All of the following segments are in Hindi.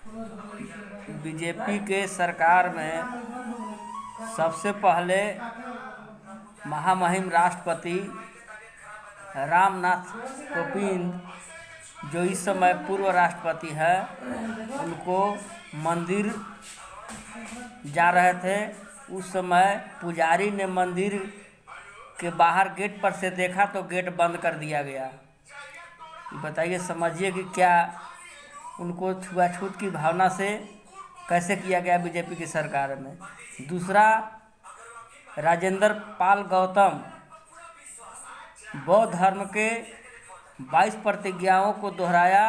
बीजेपी के सरकार में सबसे पहले महामहिम राष्ट्रपति रामनाथ कोविंद, जो इस समय पूर्व राष्ट्रपति है, उनको मंदिर जा रहे थे। उस समय पुजारी ने मंदिर के बाहर गेट पर से देखा तो गेट बंद कर दिया गया। बताइए, समझिए कि क्या उनको छुआछूत की भावना से कैसे किया गया बीजेपी की सरकार में। दूसरा, राजेंद्र पाल गौतम बौद्ध धर्म के 22 प्रतिज्ञाओं को दोहराया।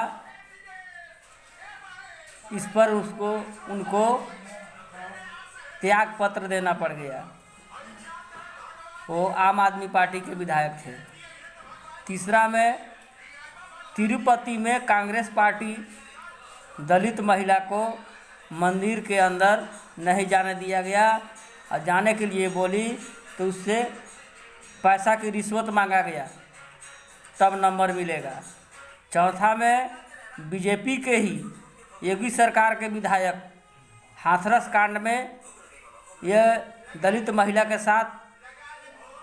इस पर उनको त्याग पत्र देना पड़ गया। वो आम आदमी पार्टी के विधायक थे। तीसरा में, तिरुपति में कांग्रेस पार्टी दलित महिला को मंदिर के अंदर नहीं जाने दिया गया और जाने के लिए बोली तो उससे पैसा की रिश्वत मांगा गया, तब नंबर मिलेगा। चौथा में, बीजेपी के ही योगी सरकार के विधायक हाथरस कांड में यह दलित महिला के साथ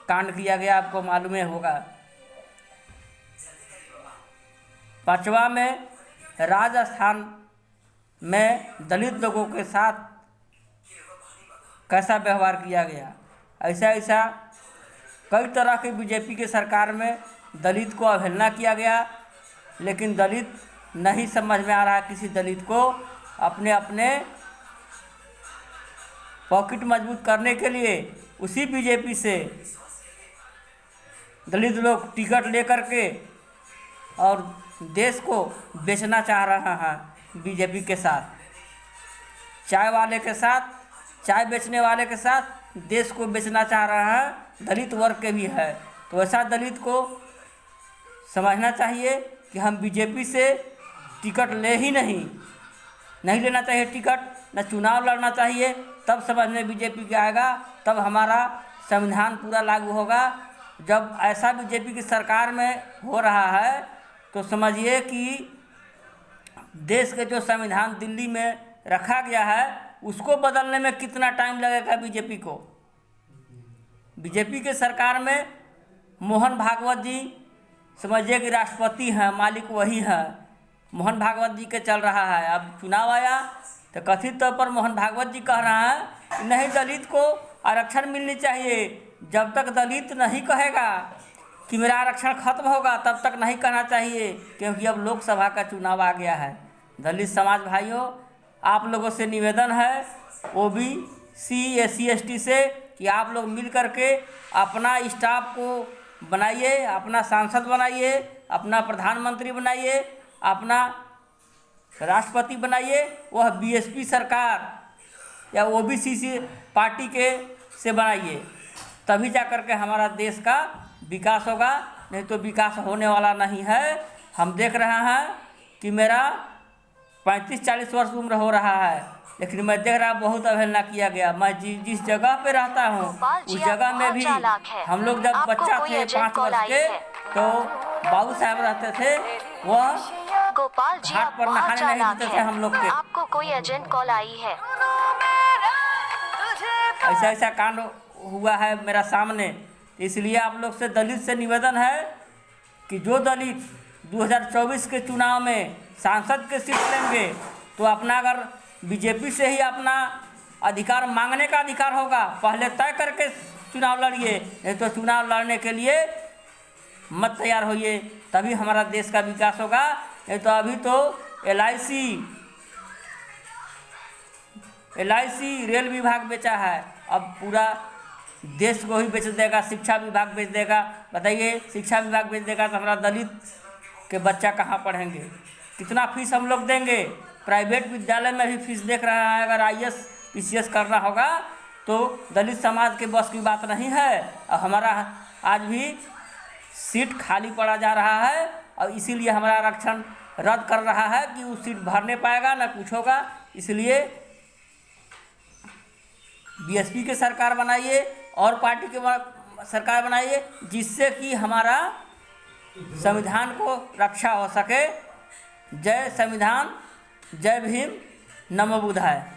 कांड किया गया, आपको मालूम होगा। पांचवा में, राजस्थान में दलित लोगों के साथ कैसा व्यवहार किया गया। ऐसा कई तरह के बीजेपी के सरकार में दलित को अवहेलना किया गया, लेकिन दलित नहीं समझ में आ रहा किसी दलित को। अपने अपने पॉकेट मजबूत करने के लिए उसी बीजेपी से दलित लोग टिकट लेकर के और देश को बेचना चाह रहा है बीजेपी के साथ। चाय वाले के साथ, चाय बेचने वाले के साथ देश को बेचना चाह रहा है, दलित वर्ग के भी है। तो ऐसा दलित को समझना चाहिए कि हम बीजेपी से टिकट ले ही नहीं लेना चाहिए टिकट, न चुनाव लड़ना चाहिए। तब समझ में बीजेपी के आएगा, तब हमारा संविधान पूरा लागू होगा। जब ऐसा बीजेपी की सरकार में हो रहा है तो समझिए कि देश के जो संविधान दिल्ली में रखा गया है उसको बदलने में कितना टाइम लगेगा बीजेपी को। बीजेपी के सरकार में मोहन भागवत जी समझिए कि राष्ट्रपति हैं, मालिक वही हैं। मोहन भागवत जी के चल रहा है। अब चुनाव आया तो कथित तौर पर मोहन भागवत जी कह रहा है कि नहीं, दलित को आरक्षण मिलनी चाहिए। जब तक दलित नहीं कहेगा कि मेरा आरक्षण खत्म होगा तब तक नहीं कहना चाहिए, क्योंकि अब लोकसभा का चुनाव आ गया है। दलित समाज भाइयों, आप लोगों से निवेदन है, ओबीसी SC ST से, कि आप लोग मिल करके अपना स्टाफ को बनाइए, अपना सांसद बनाइए, अपना प्रधानमंत्री बनाइए, अपना राष्ट्रपति बनाइए। वह BSP सरकार या OBC पार्टी के से बनाइए, तभी जा कर के हमारा देश का विकास होगा। नहीं तो विकास होने वाला नहीं है। हम देख रहे हैं कि मेरा 35-40 वर्ष उम्र हो रहा है, लेकिन मैं देख रहा बहुत अवहेलना किया गया। मैं जिस जगह पे रहता हूँ उस जगह में भी हम लोग जब बच्चा थे 5 वर्ष के, तो बाबू साहब रहते थे, वह घाट पर नहाने नहीं देते थे हम लोग के। आपको कोई एजेंट कॉल आई है। ऐसा कांड हुआ है मेरा सामने। इसलिए आप लोग से दलित से निवेदन है कि जो दलित 2024 के चुनाव में सांसद के सीट लेंगे तो अपना अगर बीजेपी से ही अपना अधिकार मांगने का अधिकार होगा, पहले तय करके चुनाव लड़िए। नहीं तो चुनाव लड़ने के लिए मत तैयार होइए, तभी हमारा देश का विकास होगा। नहीं तो अभी तो LIC रेल विभाग बेचा है, अब पूरा देश को ही बेच देगा। शिक्षा विभाग बेच देगा। बताइए, शिक्षा विभाग बेच देगा तो हमारा दलित के बच्चा कहाँ पढ़ेंगे? कितना फीस हम लोग देंगे? प्राइवेट विद्यालय में भी फीस देख रहा है। अगर IAS PCS करना होगा तो दलित समाज के बस की बात नहीं है। और हमारा आज भी सीट खाली पड़ा जा रहा है और इसीलिए हमारा आरक्षण रद्द कर रहा है कि उस सीट भरने पाएगा ना कुछ होगा। इसलिए BSP की सरकार बनाइए और पार्टी की सरकार बनाइए, जिससे कि हमारा संविधान को रक्षा हो सके। जय संविधान, जय भीम, नमो बुद्धाय।